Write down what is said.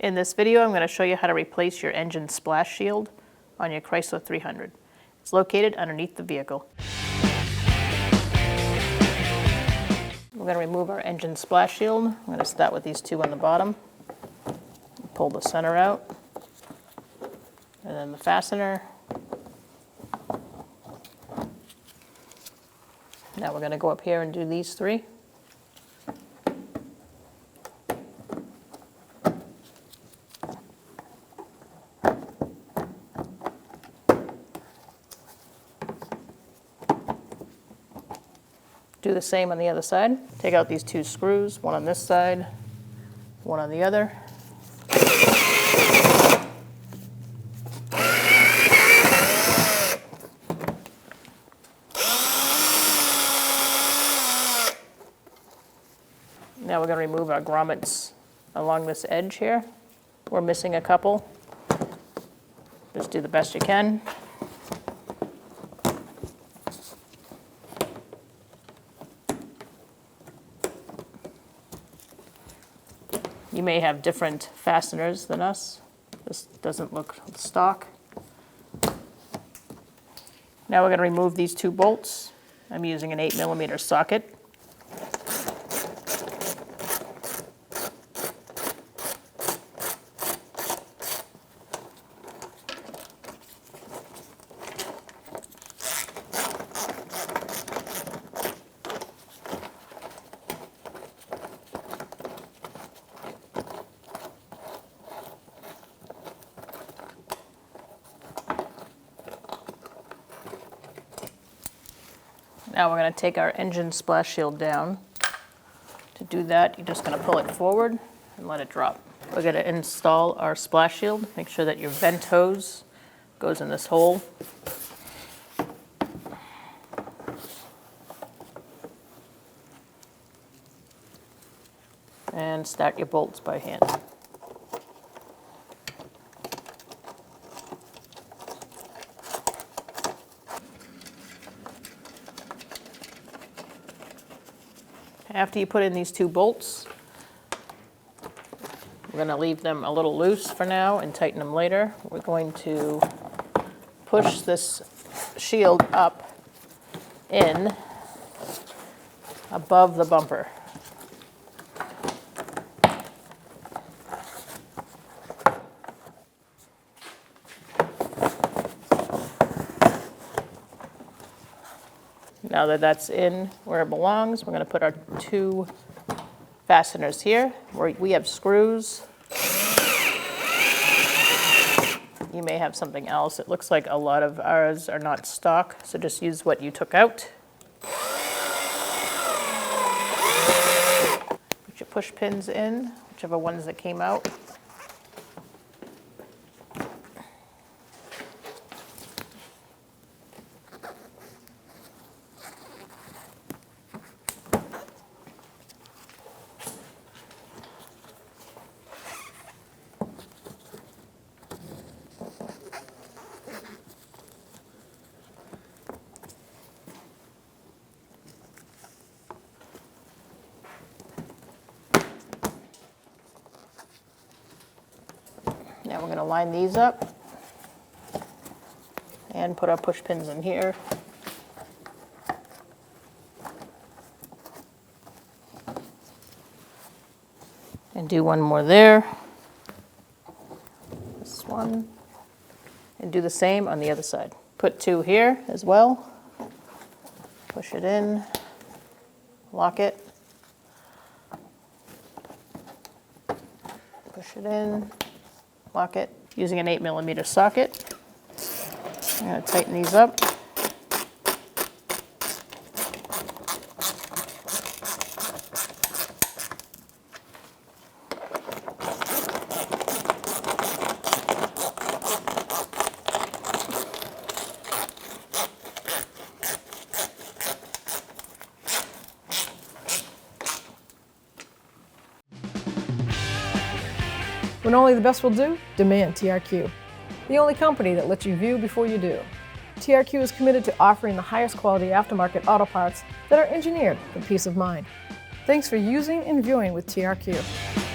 In this video, I'm going to show you how to replace your engine splash shield on your Chrysler 300. It's located underneath the vehicle. We're going to remove our engine splash shield. I'm going to start with these two on the bottom. Pull the center out, and then the fastener. Now we're going to go up here and do these three. Do the same on the other side. Take out these two screws, one on this side, one on the other. Now we're going to remove our grommets along this edge here. We're missing a couple. Just do the best you can. You may have different fasteners than us. This doesn't look stock. Now we're going to remove these two bolts. I'm using an 8mm socket. Now we're going to take our engine splash shield down. To do that, you're just going to pull it forward and let it drop. We're going to install our splash shield. Make sure that your vent hose goes in this hole. And start your bolts by hand. After you put in these two bolts, we're going to leave them a little loose for now and tighten them later. We're going to push this shield up in above the bumper. Now that that's in where it belongs, we're going to put our two fasteners here. We have screws. You may have something else. It looks like a lot of ours are not stock, so just use what you took out. Put your push pins in, whichever ones that came out. Now we're going to line these up and put our push pins in here. And do one more there. This one. And do the same on the other side. Put two here as well. Push it in. Lock it. Push it in. Lock it using an 8mm socket. I'm going to tighten these up. When only the best will do, demand TRQ. The only company that lets you view before you do. TRQ is committed to offering the highest quality aftermarket auto parts that are engineered for peace of mind. Thanks for using and viewing with TRQ.